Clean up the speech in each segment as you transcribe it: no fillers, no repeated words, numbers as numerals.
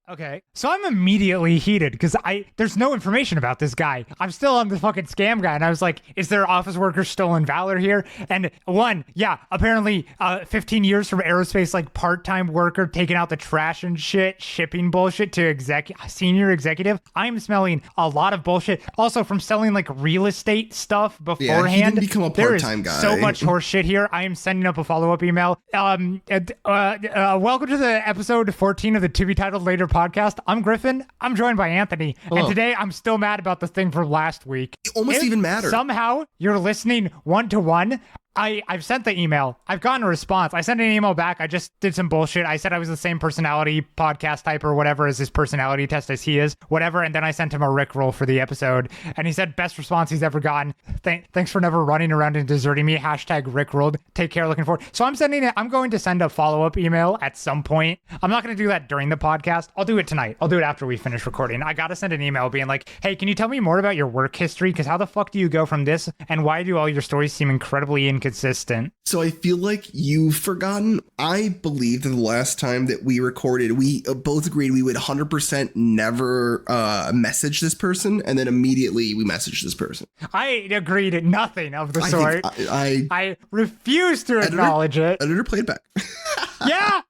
Okay. So I'm immediately heated because there's no information about this guy. I'm still on the fucking scam guy. And I was like, is there office worker stolen valor here? And apparently 15 years from aerospace, like part-time worker taking out the trash and shit, shipping bullshit to senior executive. I'm smelling a lot of bullshit. Also from selling like real estate stuff beforehand. Yeah, he didn't become a part-time guy. So much horse shit here. I am sending up a follow-up email. Welcome to the episode 14 of the To Be Titled Later podcast. I'm Griffin. I'm joined by Anthony. Hello. And today I'm still mad about the thing from last week. Almost even madder. Somehow you're listening one-to-one. I've sent the email. I've gotten a response. I sent an email back. I just did some bullshit. I said I was the same personality podcast type or whatever as his personality test as he is, whatever. And then I sent him a Rickroll for the episode. And he said, best response he's ever gotten. Thanks for never running around and deserting me. Hashtag Rickrolled. Take care. Looking forward. So I'm going to send a follow-up email at some point. I'm not going to do that during the podcast. I'll do it tonight. I'll do it after we finish recording. I got to send an email being like, hey, can you tell me more about your work history? Because how the fuck do you go from this? And why do all your stories seem incredibly inconsistent? So I feel like you've forgotten. I believe that the last time that we recorded, we both agreed we would 100% never message this person, and then immediately we messaged this person. I agreed nothing of the sort. I refuse to acknowledge it. Editor, play it back. Yeah.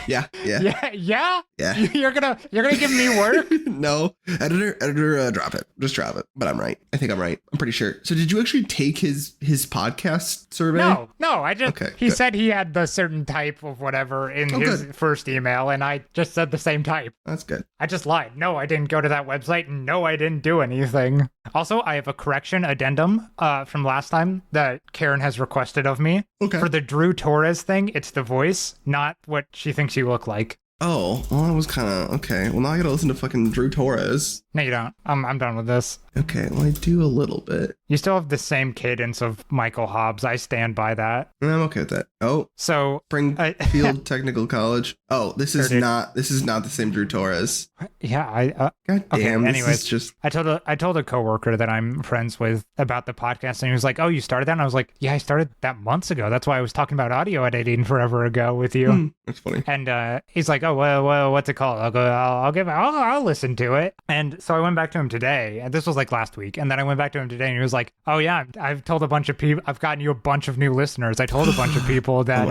Yeah. You're gonna give me work? No, editor, drop it. Just drop it. But I'm right. I think I'm right. I'm pretty sure. So did you actually take his podcast survey? No. I just he said he had the certain type of whatever in his first email, and I just said the same type. That's good. I just lied. No, I didn't go to that website. No, I didn't do anything. Also, I have a correction addendum from last time that Karen has requested of me. Okay. For the Drew Torres thing, it's the voice, not what she thinks you look like. Oh, well, that was kind of okay. Well, now I gotta listen to fucking Drew Torres. No, you don't. I'm done with this. Okay, well, I do a little bit. You still have the same cadence of Michael Hobbs. I stand by that. I'm okay with that. Oh, so Springfield Technical College. Oh, this is not the same Drew Torres. Yeah, God damn. Okay, anyways, this is just. I told a coworker that I'm friends with about the podcast, and he was like, "Oh, you started that?" And I was like, "Yeah, I started that months ago. That's why I was talking about audio editing forever ago with you." That's funny. And he's like, "Oh, well, what's it called?" I'll listen to it. And so I went back to him today, and this was like last week. And then I went back to him today, and he was like, "Oh yeah, I've told a bunch of people. I've gotten you a bunch of new listeners. I told a bunch of people that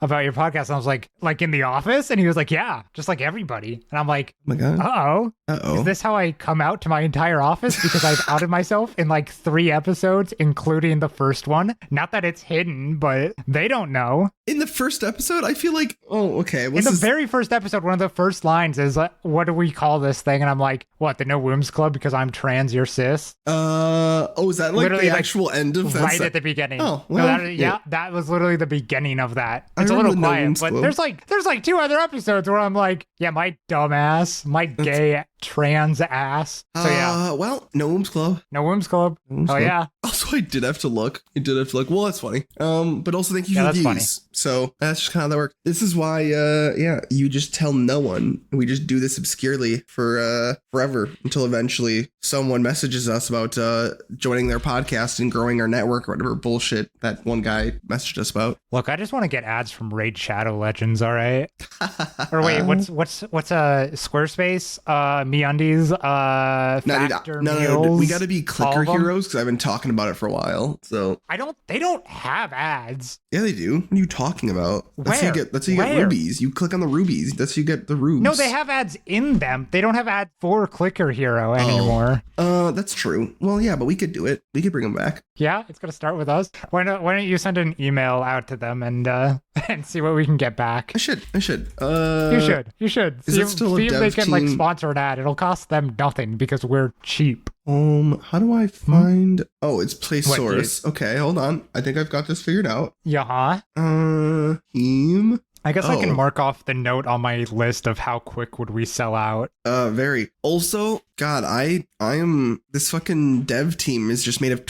about your podcast." And I was like in the office, and he was like, "Yeah, just like everybody." And I'm like, "Oh my god, uh-oh, is this how I come out to my entire office? Because I've outed myself in like 3 episodes, including the first one. Not that it's hidden, but they don't know." In the first episode, I feel like, in the very first episode, one of the first lines is, "What do we call this thing?" And I'm like, "What, the No Wombs Club? Because I'm trans, you're cis." Is that like literally the actual end of that? Right at the beginning. Oh, well, that was literally the beginning of that. It's a little quiet, but there's like 2 other episodes where I'm like, yeah, my dumb ass, my gay trans ass. So yeah. Well, No Wombs Club. No Wombs Club. Yeah. Also, I did have to look. Well, that's funny. But also thank you for the views. Funny. So that's just kind of how that works. This is why, you just tell no one. We just do this obscurely for forever until eventually someone messages us about joining their podcast and growing our network or whatever bullshit that one guy messaged us about. Look, I just want to get ads from Raid Shadow Legends, all right? Or wait, what's Squarespace? MeUndies, Factor No. We got to be Clicker Heroes because I've been talking about it for a while. So they don't have ads. Yeah, they do. What are you talking about? That's Where? How you get rubies. You click on the rubies. That's how you get the rubes. No, they have ads in them. They don't have ads for Clicker Hero anymore. That's true. Well, yeah, but we could do it. We could bring them back. Yeah, it's gonna start with us. Why don't you send an email out to them and see what we can get back? I should. You should. Is see that still if a dev they can team? sponsor an ad. It'll cost them nothing because we're cheap. How do I find? Oh, it's PlaySource. Okay, hold on. I think I've got this figured out. Yeah. Team. I guess I can mark off the note on my list of how quick would we sell out. Very. Also, God, I am, this fucking dev team is just made of,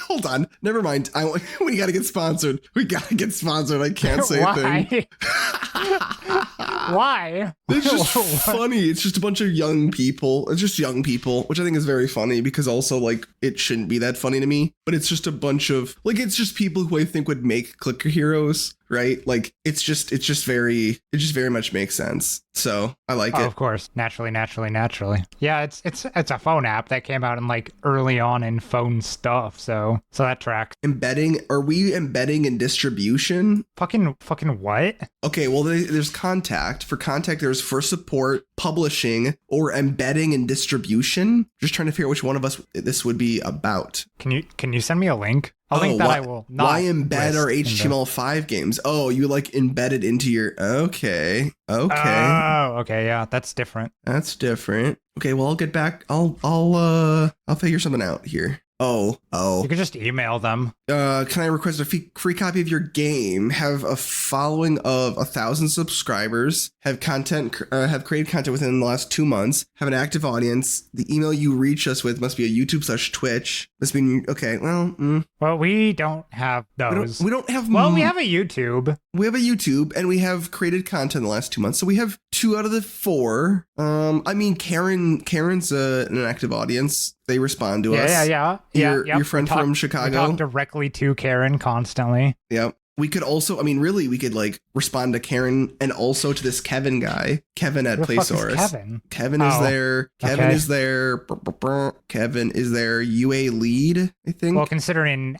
hold on, never mind. We gotta get sponsored. I can't say anything. Why? It's just funny. It's just a bunch of young people. It's just young people, which I think is very funny because also like it shouldn't be that funny to me, but it's just a bunch of like, it's just people who I think would make Clicker Heroes. right? Like it just very much makes sense. So I like it. Of course, naturally. Yeah, it's a phone app that came out in like early on in phone stuff, so that tracks. Embedding? Are we embedding in distribution? Fucking what? Okay, well there's contact. For contact, there's for support, publishing, or embedding and distribution. Just trying to figure out which one of us this would be about. Can you send me a link? A link that I will not. Why embed our HTML5 games? Oh, you like embedded into your. Okay. Oh, okay. Yeah, that's different. Okay, well, I'll get back. I'll figure something out here. Oh. You could just email them. Can I request a free copy of your game? Have a following of 1,000 subscribers. Have created content within the last 2 months. Have an active audience. The email you reach us with must be a YouTube/Twitch. Must be okay. Well, we don't have those. We don't have. Well, we have a YouTube. We have a YouTube, and we have created content in the last 2 months. So we have 2 out of the 4. I mean, Karen's an active audience. They respond to us. Yeah. Your friend from Chicago. We talk directly to Karen constantly. Yep. We could also, we could like respond to Karen and also to this Kevin guy, Kevin at Playsaurus. Kevin is there. Kevin is there. Kevin is there. UA lead, I think. Well, considering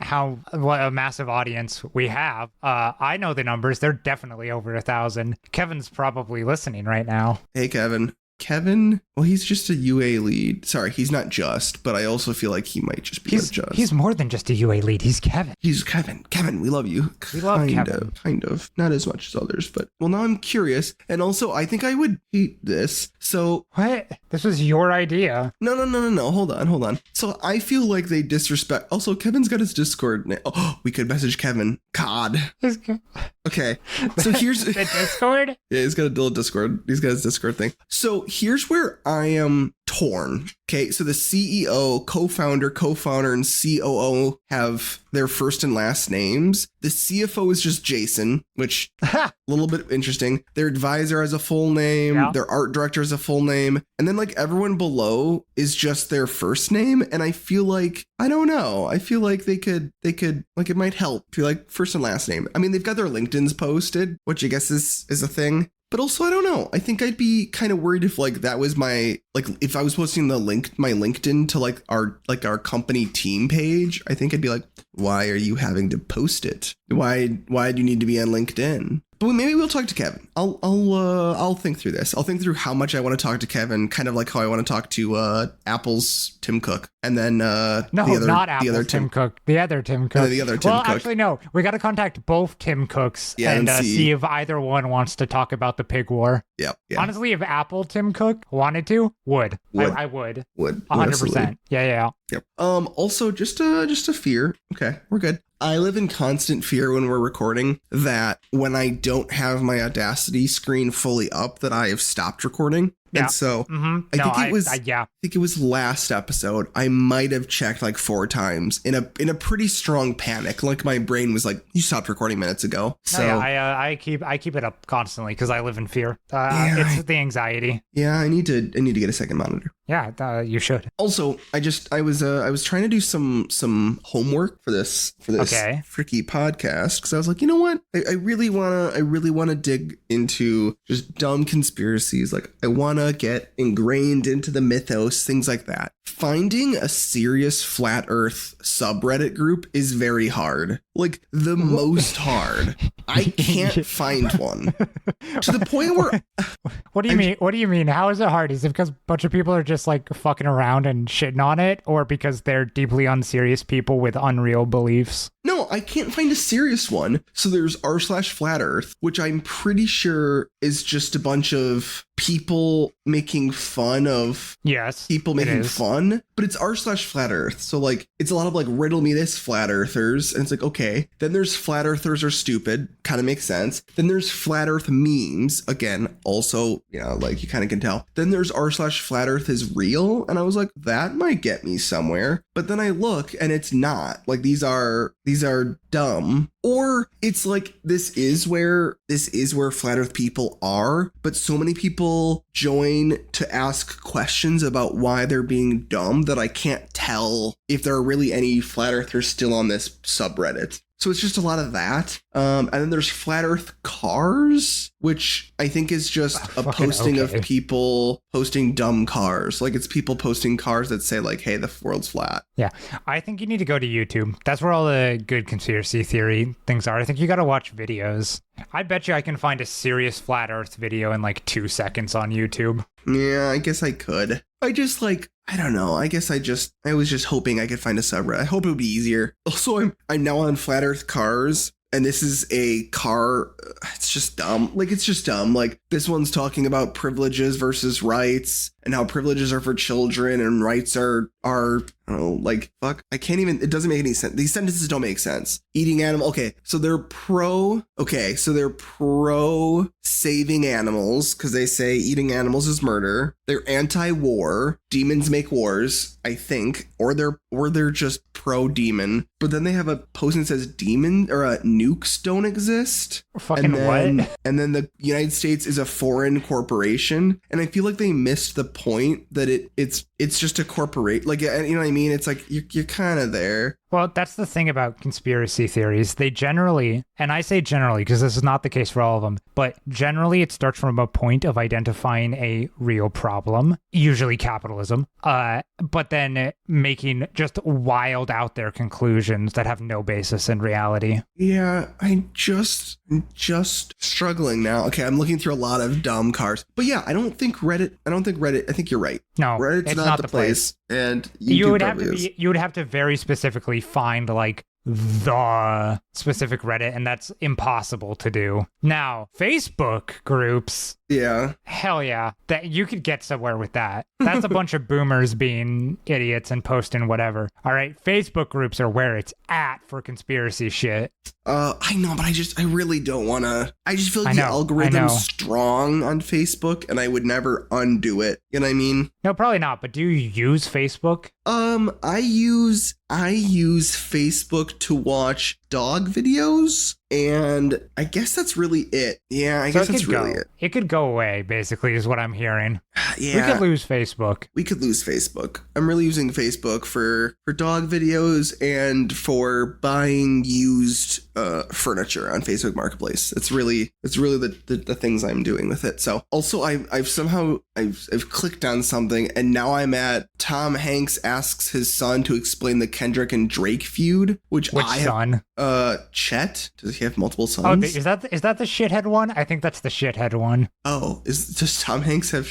what a massive audience we have, I know the numbers. They're definitely over 1,000. Kevin's probably listening right now. Hey, Kevin, well, he's just a UA lead. Sorry, he's not just, but I also feel like he might just be just. He's more than just a UA lead. He's Kevin. He's Kevin. Kevin, we love you. We love Kevin. Kind of. Not as much as others, but well, now I'm curious. And also, I think I would hate this. So. What? This was your idea. No. Hold on. So I feel like they disrespect. Also, Kevin's got his Discord name. Oh, we could message Kevin. God. Okay. So here's the Discord? Yeah, he's got a little Discord. He's got his Discord thing. So here's where I am torn. Okay, so the CEO, co-founder, and COO have their first and last names. The CFO is just Jason, which a little bit interesting. Their advisor has a full name. Yeah. Their art director has a full name. And then like everyone below is just their first name. And I feel like, I don't know. I feel like they could like it might help to like first and last name. I mean, they've got their LinkedIn's posted, which I guess is a thing. But also, I don't know. I think I'd be kind of worried if like that was my like if I was posting my LinkedIn to like our company team page. I think I'd be like, why are you having to post it? Why do you need to be on LinkedIn? But maybe we'll talk to Kevin. I'll think through this. I'll think through how much I want to talk to Kevin, kind of like how I want to talk to Apple's Tim Cook, and then not Apple's Tim Cook, the other Tim Cook. Well, actually, no. We got to contact both Tim Cooks and see if either one wants to talk about the pig war. Yeah. Honestly, if Apple Tim Cook wanted to, I would 100%. Yeah. Yep. Also, just a fear. Okay, we're good. I live in constant fear when we're recording that when I don't have my Audacity screen fully up that I have stopped recording. Yeah. And so I think it was last episode. I might have checked like 4 times in a pretty strong panic. Like my brain was like, "You stopped recording minutes ago." So I keep it up constantly because I live in fear. It's the anxiety. Yeah, I need to get a second monitor. Yeah, you should. Also, I was trying to do some homework for this freaky podcast because I was like, you know what? I really wanna dig into just dumb conspiracies. Like I wanna get ingrained into the mythos, things like that. Finding a serious flat Earth subreddit group is very hard. Like the most hard. I can't find one. To the point where What do you mean? What do you mean? How is it hard? Is it because a bunch of people are just like fucking around and shitting on it, or because they're deeply unserious people with unreal beliefs? No, I can't find a serious one. So there's r/flat Earth, which I'm pretty sure is just a bunch of people making fun of people making fun, but it's r/flat Earth. So like it's a lot of like riddle me this flat earthers, and it's like, okay, then there's flat earthers are stupid, kind of makes sense. Then there's flat Earth memes, again, also, you know, like you kind of can tell. Then there's r/flat Earth is real, and I was like, that might get me somewhere. But then I look and it's not. Like these are dumb. Or it's like this is where flat Earth people are, but so many people join to ask questions about why they're being dumb that I can't tell if there are really any flat earthers still on this subreddit. So it's just a lot of that. And then there's flat earth cars, which I think is just a posting of people posting dumb cars. Like it's people posting cars that say like, hey, the world's flat. Yeah. I think you need to go to YouTube. That's where all the good conspiracy theory things are. I think you got to watch videos. I bet you I can find a serious flat earth video in like 2 seconds on YouTube. Yeah, I guess I could. I just like, I don't know. I guess I was just hoping I could find a subreddit. I hope it would be easier. Also, I'm now on Flat Earth Cars, and this is a car. It's just dumb. Like, it's just dumb. Like, this one's talking about privileges versus rights and how privileges are for children and rights are I don't know, like, fuck. I can't even, it doesn't make any sense. These sentences don't make sense. Eating animal. Okay, so they're pro saving animals because they say eating animals is murder. They're anti-war. Demons make wars, I think, or they're just pro-demon. But then they have a post that says demon or nukes don't exist. Fucking what? And then the United States is a foreign corporation, and I feel like they missed the point that it's just a corporate. Like, you know what I mean? It's like you're kind of there. Well, that's the thing about conspiracy theories. They generally, and I say generally because this is not the case for all of them, but generally it starts from a point of identifying a real problem, usually capitalism, but then making just wild out there conclusions that have no basis in reality. Yeah, I'm just struggling now. Okay, I'm looking through a lot of dumb cars. But yeah, I think Reddit, I think you're right. No, Reddit's it's not the place. And you would have to very specifically find like the specific Reddit, and that's impossible to do. Now, Facebook groups, yeah, hell yeah, that you could get somewhere with that. That's a bunch of boomers being idiots and posting whatever. All right, Facebook groups are where it's at for conspiracy shit. I know, but I really don't want to. I just feel like the algorithm's strong on Facebook, and I would never undo it. You know what I mean? No, probably not. But do you use Facebook? I use Facebook to watch dog videos, and I guess that's really it. Yeah, I guess that's really it. It could go away, basically, is what I'm hearing. Yeah. We could lose Facebook. I'm really using Facebook for dog videos and for buying used furniture on Facebook Marketplace. It's really the things I'm doing with it. So also I've clicked on something, and now I'm at Tom Hanks asks his son to explain the Kendrick and Drake feud, which son? Chet. Does he have multiple sons? Oh, is that the shithead one? I think that's the shithead one. Oh, does Tom Hanks have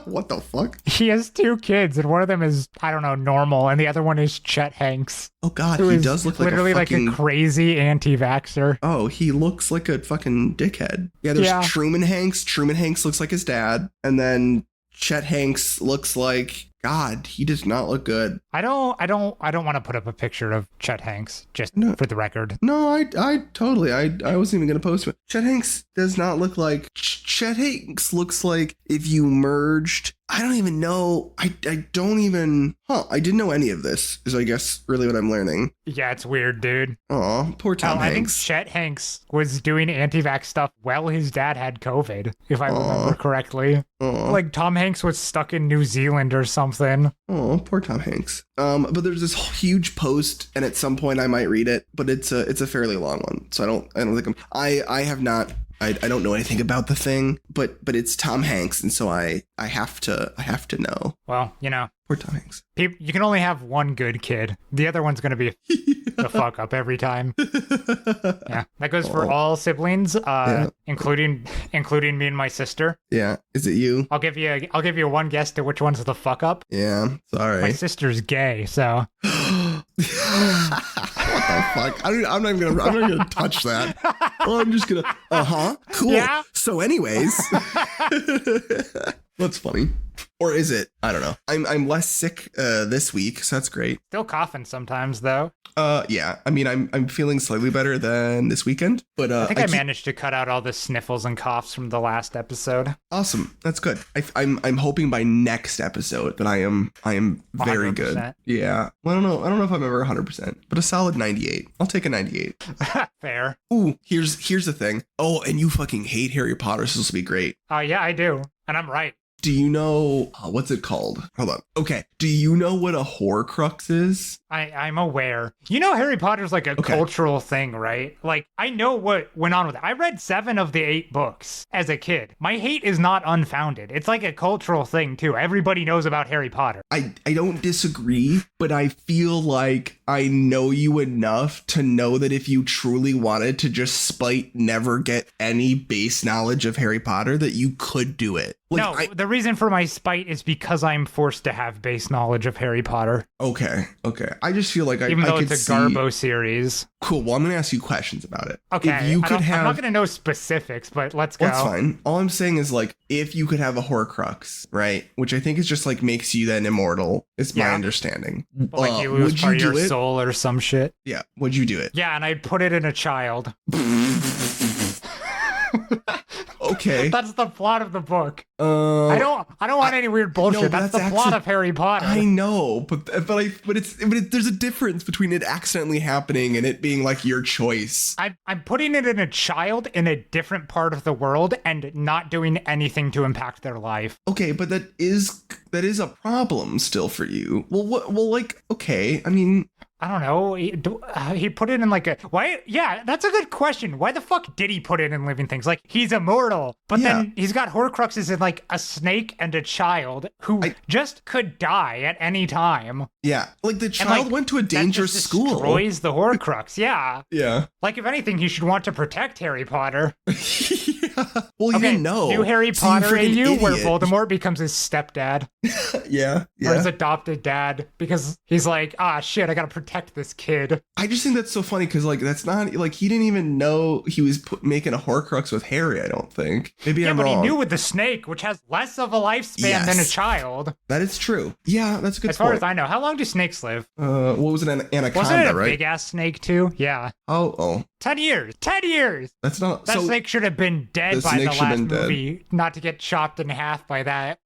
what the fuck? He has 2 kids, and one of them is, I don't know, normal, and the other one is Chet Hanks. Oh god, he does look like literally like a crazy anti-vaxxer. Oh, he looks like a fucking dickhead. Yeah, there's Truman Hanks. Truman Hanks looks like his dad, and then Chet Hanks looks like God. He does not look good. I don't want to put up a picture of Chet Hanks just for the record. No, I totally. I wasn't even gonna post it. Chet Hanks does not look like. Chet Hanks looks like if you merged. I don't even know. I don't even. I didn't know any of this. Is I guess really what I'm learning. Yeah, it's weird, dude. Aw, poor Tom Hanks. I think Chet Hanks was doing anti-vax stuff while his dad had COVID, if I remember correctly. Like Tom Hanks was stuck in New Zealand or something. Oh, poor Tom Hanks. But there's this huge post, and at some point I might read it, but it's a fairly long one, so I don't think I have not. I don't know anything about the thing, but it's Tom Hanks, and so I have to know. Well, you know, poor Tom Hanks. You can only have one good kid. The other one's going to be the fuck up every time. Yeah, that goes for all siblings, including me and my sister. Yeah, is it you? I'll give you one guess to which one's the fuck up. Yeah, sorry. My sister's gay, so. What the fuck? I'm not even gonna touch that. Well, I'm just gonna. Cool. Yeah? So, anyways, that's funny. Or is it? I don't know. I'm less sick this week, so that's great. Still coughing sometimes, though. Yeah. I mean, I'm feeling slightly better than this weekend, but I think I managed to cut out all the sniffles and coughs from the last episode. Awesome. That's good. I'm hoping by next episode that I am very 100%. Good. Yeah. Well, I don't know if I'm ever 100%, but a solid 98. I'll take a 98. Fair. Ooh, here's the thing. Oh, and you fucking hate Harry Potter, so this will be great. Oh yeah, I do, and I'm right. Do you know what's it called? Hold on. Okay. Do you know what a Horcrux is? I'm aware. You know, Harry Potter's like a cultural thing, right? Like, I know what went on with it. I read 7 of the 8 books as a kid. My hate is not unfounded. It's like a cultural thing, too. Everybody knows about Harry Potter. I don't disagree, but I feel like I know you enough to know that if you truly wanted to just spite never get any base knowledge of Harry Potter, that you could do it. Like, the reason for my spite is because I'm forced to have base knowledge of Harry Potter. Okay. I just feel like Even though could it's a Garbo series. Cool. Well, I'm going to ask you questions about it. Okay. If you could I'm not going to know specifics, but let's go. That's fine. All I'm saying is, like, if you could have a Horcrux, right? Which I think is just, like, makes you then immortal, is my understanding. But, like, you lose part of your soul or some shit. Yeah. Would you do it? Yeah, and I'd put it in a child. Okay. That's the plot of the book. I don't want any weird bullshit. No, that's the plot of Harry Potter. I know, but there's a difference between it accidentally happening and it being like your choice. I'm putting it in a child in a different part of the world and not doing anything to impact their life. Okay, but that is a problem still for you. Okay, I mean, I don't know. He put it in like a... Why? Yeah, that's a good question. Why the fuck did he put it in living things? Like, he's immortal, but then he's got Horcruxes in like a snake and a child who just could die at any time. Yeah, like the child went to a dangerous school. Destroys the Horcrux, yeah. Yeah. Like, if anything, he should want to protect Harry Potter. Yeah. Well, you didn't know. New Harry Potter AU, where Voldemort becomes his stepdad. Yeah. Or his adopted dad, because he's like, shit, I gotta protect this kid. I just think that's so funny, because, like, that's not, like, he didn't even know he was making a Horcrux with Harry, I don't think. Maybe I'm wrong. Yeah, but he knew with the snake, which has less of a lifespan than a child. That is true. Yeah, that's a good point. As far as I know. How long do snakes live? What was it, an anaconda, Wasn't it a right? big-ass snake, too? Yeah. Oh. 10 years. 10 years! That's not... That snake should have been dead by the last movie, not to get chopped in half by that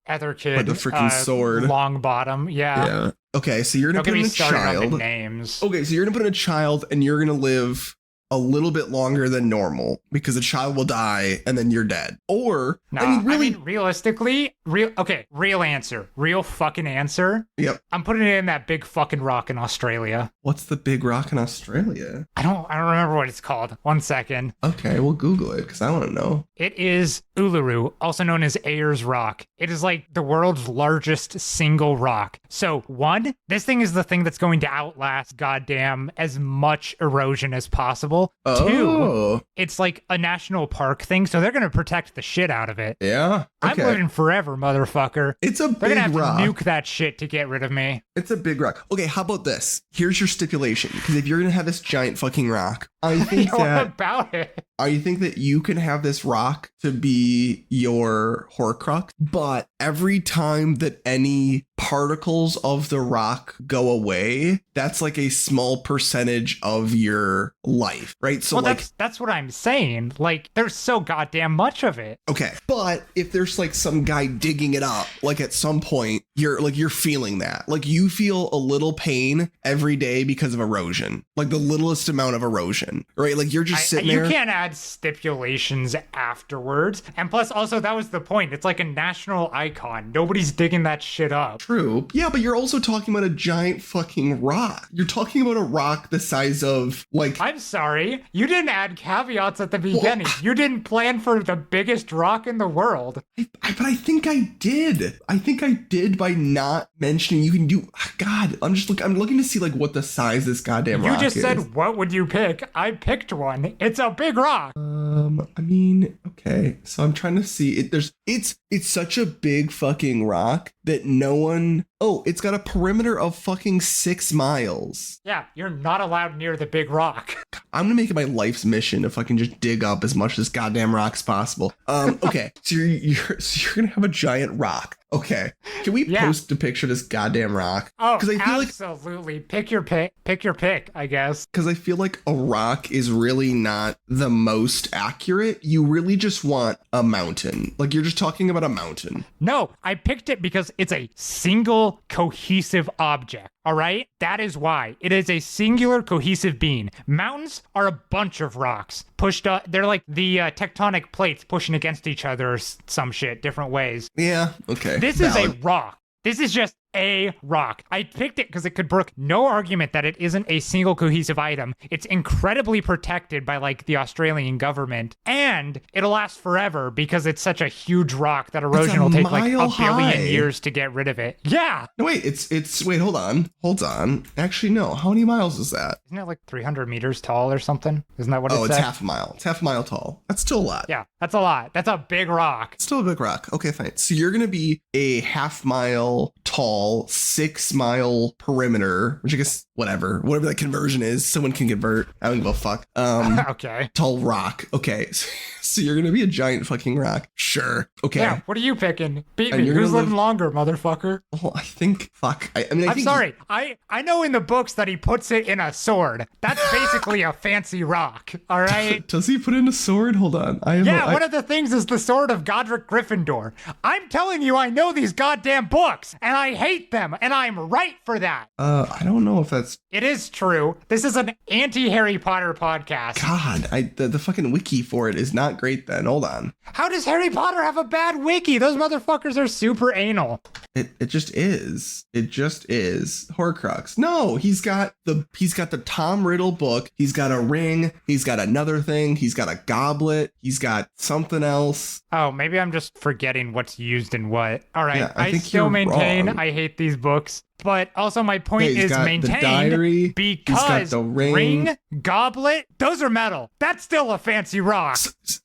other kid. By the freaking sword. Long bottom, yeah. Okay, so you're going to put in a child. Names. Okay, so you're going to put in a child, and you're going to live a little bit longer than normal because the child will die and then you're dead. Or, no, I mean, realistically, real answer. Real fucking answer. Yep. I'm putting it in that big fucking rock in Australia. What's the big rock in Australia? I don't remember what it's called. 1 second. Okay, we'll Google it because I want to know. It is Uluru, also known as Ayers Rock. It is like the world's largest single rock. So 1, this thing is the thing that's going to outlast goddamn as much erosion as possible. Oh. 2, it's like a national park thing, so they're going to protect the shit out of it. Yeah. Okay. I'm living forever, motherfucker. It's a big rock. They're going to have to nuke that shit to get rid of me. It's a big rock. Okay, how about this? Here's your stipulation, because if you're going to have this giant fucking rock, I think what about it? I think that you can have this rock to be your Horcrux, but every time that any particles of the rock go away, that's like a small percentage of your life, right? So that's what I'm saying. Like, there's so goddamn much of it. Okay, but if there's like some guy digging it up, like at some point you're feeling that, like you feel a little pain every day because of erosion, like the littlest amount of erosion, right? Like you're just sitting there. You can't add stipulations afterwards. And plus, also, that was the point. It's like a national icon. Nobody's digging that shit up. True. Yeah, but you're also talking about a giant fucking rock. You're talking about a rock the size of, like... I'm sorry. You didn't add caveats at the beginning. Well, you didn't plan for the biggest rock in the world. But I think I did. I think I did by not mentioning you can do... God, I'm looking to see, like, what the size this goddamn rock is. You just said, what would you pick? I picked one. It's a big rock. I mean, okay. So I'm trying to see it. It's such a big fucking rock that no one... Oh, it's got a perimeter of fucking 6 miles. Yeah, you're not allowed near the big rock. I'm gonna make it my life's mission if I can just dig up as much of this goddamn rock as possible. Okay, so you're gonna have a giant rock. Okay, can we post a picture of this goddamn rock? Oh, because I feel absolutely. Pick your pick, I guess. Because I feel like a rock is really not the most accurate. You really just want a mountain. Like, you're just talking about a mountain. No, I picked it because because it's a single cohesive object. All right? That is why. It is a singular cohesive being. Mountains are a bunch of rocks pushed up. They're like the tectonic plates pushing against each other or some shit, different ways. Yeah, okay. This is a rock. This is just a rock. I picked it because it could brook no argument that it isn't a single cohesive item. It's incredibly protected by like the Australian government, and it'll last forever because it's such a huge rock that erosion will take like a billion years to get rid of it. Yeah. No, wait, it's wait, hold on. Actually, no. How many miles is that? Isn't it like 300 meters tall or something? Isn't that what it said? Oh, it's half a mile. It's half a mile tall. That's still a lot. Yeah, that's a lot. That's a big rock. It's still a big rock. Okay, fine. So you're going to be a half mile tall, 6 mile perimeter, which I guess whatever that conversion is, someone can convert. I don't give a fuck. Okay. Tall rock. Okay. So you're going to be a giant fucking rock. Sure. Okay. Yeah, what are you picking? Beat me. Who's living longer, motherfucker? Well, I think, fuck. I mean, I'm sorry. I know in the books that he puts it in a sword. That's basically a fancy rock. All right. Does he put in a sword? Hold on. One of the things is the sword of Godric Gryffindor. I'm telling you, I know these goddamn books, and I hate them, and I'm right for that. I don't know if that's... It is true. This is an anti-Harry Potter podcast. God, the fucking wiki for it is not great then. Hold on. How does Harry Potter have a bad wiki? Those motherfuckers are super anal. It just is. It just is. Horcrux. No, he's got the Tom Riddle book. He's got a ring. He's got another thing. He's got a goblet. He's got something else. Oh, maybe I'm just forgetting what's used in what. All right. Yeah, I still maintain wrong. I hate these books. But also my point is maintained the diary, because he's got the ring, goblet, those are metal. That's still a fancy rock.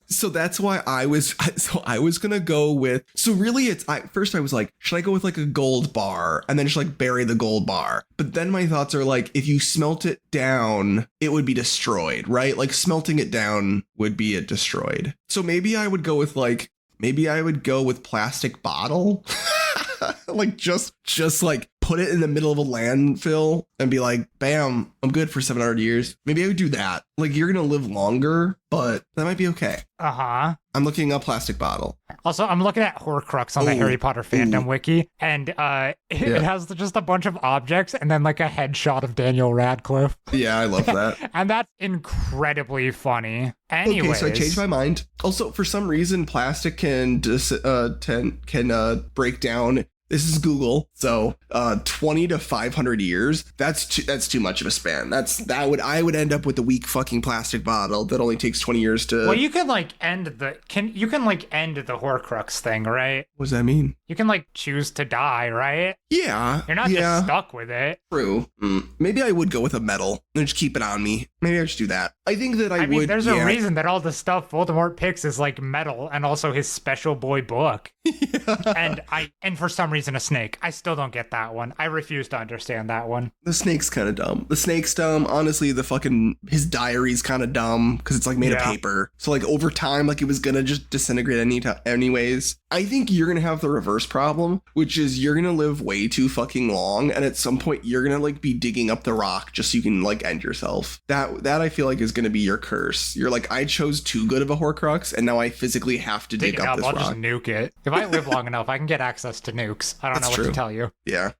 So that's why I was gonna go with. So really, first I was like, should I go with like a gold bar and then just like bury the gold bar? But then my thoughts are like, if you smelt it down, it would be destroyed, right? Like smelting it down would be it destroyed. So maybe I would go with plastic bottle. Like just like put it in the middle of a landfill and be like, bam, I'm good for 700 years. Maybe I would do that. Like, you're going to live longer, but that might be okay. Uh-huh. I'm looking up plastic bottle. Also, I'm looking at Horcrux on the Harry Potter fandom wiki, and it has just a bunch of objects and then like a headshot of Daniel Radcliffe. Yeah, I love that. And that's incredibly funny. Anyways. Okay, so I changed my mind. Also, for some reason, plastic can break down. This is Google, so 20 to 500 years. That's too much of a span. I would end up with a weak fucking plastic bottle that only takes 20 years to. Well, you can like end the Horcrux thing, right? What does that mean? You can like choose to die, right? Yeah. You're not just stuck with it. True. Maybe I would go with a medal and just keep it on me. Maybe I just do that. I think that I would. Mean, there's a reason that all the stuff Voldemort picks is like metal and also his special boy book. Yeah. And for some reason a snake. I still don't get that one. I refuse to understand that one. The snake's kind of dumb. The snake's dumb. Honestly, his diary's kind of dumb because it's like made of paper. So like over time, like it was gonna just disintegrate anyways. I think you're gonna have the reverse problem, which is you're gonna live way too fucking long, and at some point you're gonna like be digging up the rock just so you can like end yourself. That I feel like is gonna be your curse. You're like, I chose too good of a Horcrux, and now I physically have to dig up this rock. I'll just nuke it. If I live long enough, I can get access to nukes. I don't know what to tell you. Yeah.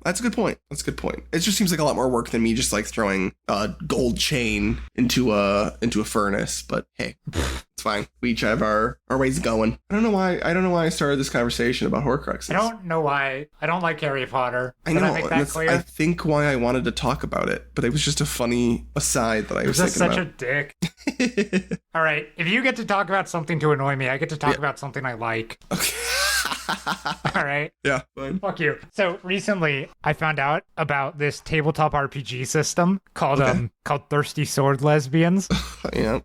That's a good point. It just seems like a lot more work than me just like throwing a gold chain into a furnace. But hey, it's fine. We each have our ways going. I don't know why I started this conversation about Horcruxes. I don't know why. I don't like Harry Potter. I know. I think why I wanted to talk about it, but it was just a funny aside that I was thinking about. You're such a dick. All right. If you get to talk about something to annoy me, I get to talk about something I like. Okay. All right. Yeah, fine. Fuck you. So recently I found out about this tabletop RPG system called Thirsty Sword Lesbians. Yeah.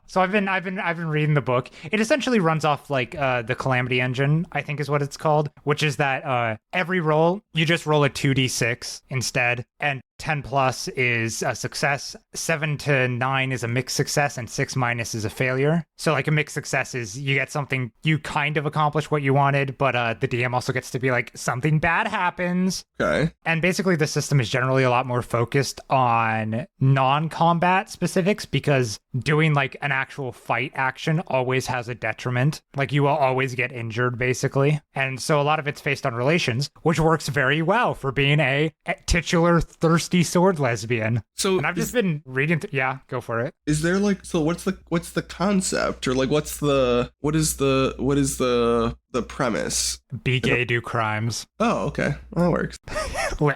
So I've been reading the book. It essentially runs off like the Calamity Engine, I think is what it's called, which is that every roll you just roll a 2d6 instead, and 10 plus is a success, 7 to 9 is a mixed success, and 6 minus is a failure. So like a mixed success is you get something, you kind of accomplish what you wanted, but the DM also gets to be like, something bad happens. Okay. And basically the system is generally a lot more focused on non-combat specifics, because doing like an actual fight action always has a detriment. Like you will always get injured basically. And so a lot of it's based on relations, which works very well for being a titular thirsty sword lesbian. So And I've just been reading yeah, go for it. is there like, so what's the concept, or like what is the premise? Be gay, do crimes. Oh, okay. That works.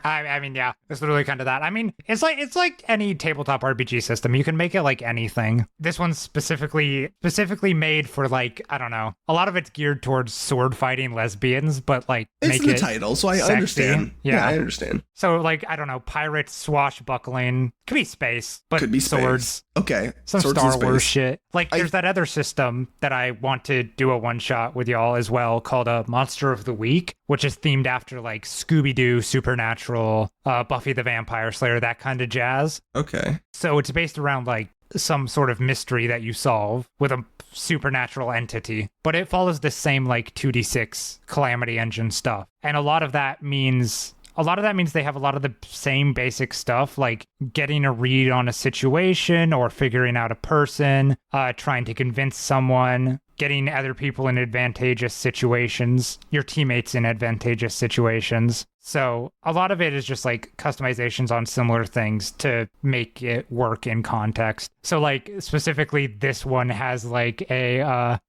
I mean, yeah, it's literally kind of that. I mean, it's like any tabletop RPG system. You can make it like anything. This one's specifically made for like, I don't know. A lot of it's geared towards sword fighting lesbians, but like It's make in the it title, so I sexy. understand. Yeah. I understand. So like, I don't know, pirates, swashbuckling, could be space, but Could be space. swords. Okay. Some Swords Star in Wars space. shit. Like, there's that other system that I want to do a one-shot with y'all as well, called a Monster of the Week, which is themed after, like, Scooby-Doo, Supernatural, Buffy the Vampire Slayer, that kind of jazz. Okay. So it's based around, like, some sort of mystery that you solve with a supernatural entity. But it follows the same, like, 2d6 Calamity Engine stuff. And a lot of that means they have a lot of the same basic stuff, like getting a read on a situation or figuring out a person, trying to convince someone, getting other people in advantageous situations, your teammates in advantageous situations. So a lot of it is just like customizations on similar things to make it work in context. So like specifically this one has like a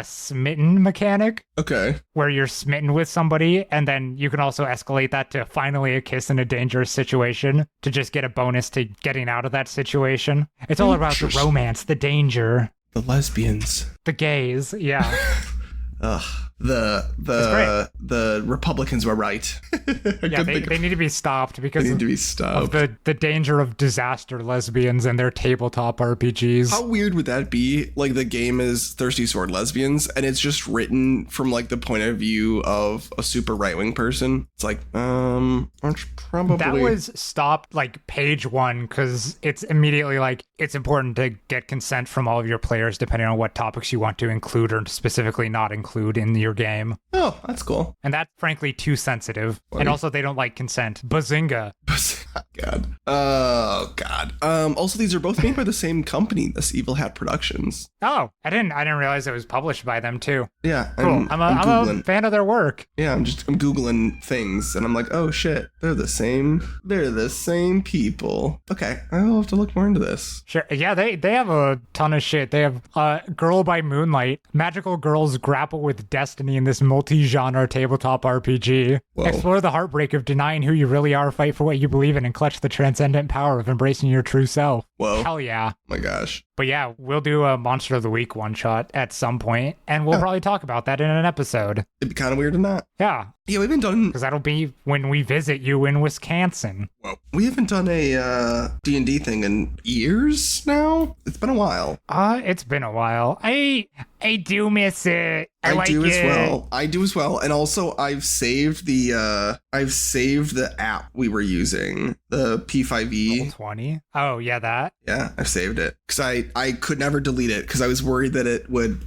smitten mechanic. Okay. Where you're smitten with somebody, and then you can also escalate that to finally a kiss in a dangerous situation to just get a bonus to getting out of that situation. It's all about the romance, the danger. The lesbians. The gays, yeah. Ugh. The Republicans were right. Yeah, they need to be stopped because they need to be stopped. of the danger of disaster lesbians and their tabletop RPGs. How weird would that be? Like the game is Thirsty Sword Lesbians, and it's just written from like the point of view of a super right-wing person. It's like, aren't you probably... That was stopped like page 1 because it's immediately like, it's important to get consent from all of your players depending on what topics you want to include or specifically not include in your game. Oh, that's cool. And that's frankly too sensitive. Funny. And also they don't like consent. Bazinga. God. Oh, God. Also, these are both made by the same company, this Evil Hat Productions. Oh, I didn't realize it was published by them too. Yeah. Cool. I'm a fan of their work. Yeah, I'm Googling things and I'm like, oh shit, they're the same people. Okay, I'll have to look more into this. Sure. Yeah, they have a ton of shit. They have Girl by Moonlight. Magical girls grapple with destiny in this multi-genre tabletop RPG. Whoa. Explore the heartbreak of denying who you really are, fight for what you believe in, and clutch the transcendent power of embracing your true self. Whoa. Hell yeah. Oh my gosh. But yeah, we'll do a Monster of the Week one-shot at some point, and we'll probably talk about that in an episode. It'd be kind of weird to not. Yeah. Yeah, we haven't done... Because that'll be when we visit you in Wisconsin. Whoa. We haven't done a D&D thing in years now. It's been a while. It's been a while. I do miss it. I like do as it. well. I do as well. And also I've saved the app we were using, the P5E. 20. Oh, yeah, that. Yeah, I've saved it because I could never delete it because I was worried that it would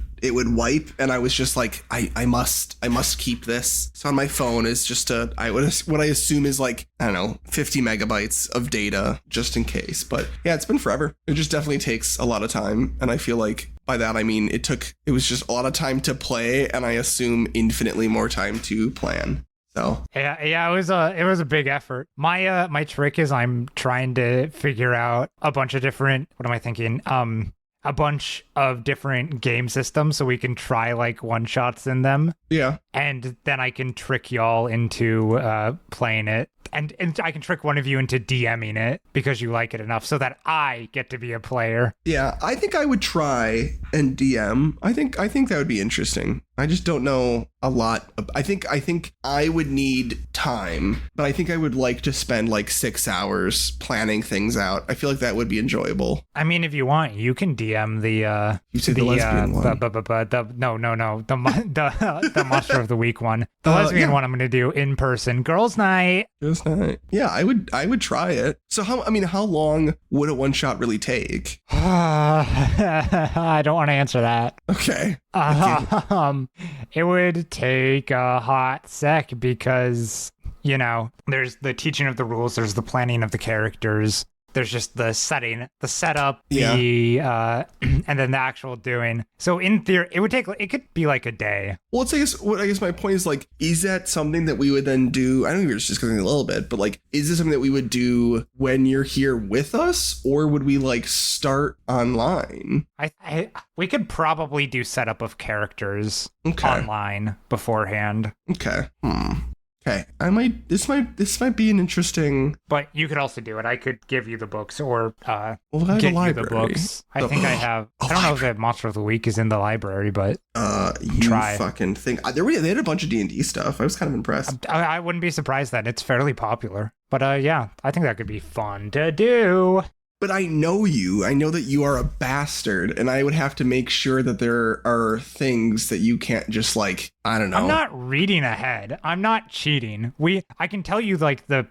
wipe, and I was just like, I must keep this. So on my phone is just what I assume is like, I don't know, 50 megabytes of data just in case. But yeah, it's been forever. It just definitely takes a lot of time, and I feel like by that I mean it was just a lot of time to play, and I assume infinitely more time to plan. So yeah, it was a big effort. My trick is I'm trying to figure out a bunch of different, what am I thinking? A bunch of different game systems so we can try like one shots in them. Yeah. And then I can trick y'all into playing it. And I can trick one of you into DMing it because you like it enough so that I get to be a player. Yeah, I think I would try and DM. I think that would be interesting. I just don't know a lot. I think I would need time, but I think I would like to spend like 6 hours planning things out. I feel like that would be enjoyable. I mean, if you want, you can DM the You said the lesbian one. The monster of the week one. The lesbian one I'm going to do in person. Girls' night. Girls' night. Yeah, I would try it. So how long would a one shot really take? I don't want to answer that. Okay. It would take a hot sec because, you know, there's the teaching of the rules, there's the planning of the characters, there's just the setting, the setup, and then the actual doing. So in theory, it could be like a day. Well, I guess my point is like, is that something that we would then do? I don't know if you're just discussing a little bit, but like, is this something that we would do when you're here with us, or would we like start online? We could probably do setup of characters online beforehand. Okay. Okay, this might be an interesting. But you could also do it. I could give you the books or I get you the books. I think I have. I don't know if the Monster of the Week is in the library, but try. Fucking think. They had a bunch of D&D stuff. I was kind of impressed. I wouldn't be surprised that it's fairly popular. But yeah, I think that could be fun to do. But I know you. I know that you are a bastard, and I would have to make sure that there are things that you can't just like, I don't know. I'm not reading ahead. I'm not cheating. I can tell you like the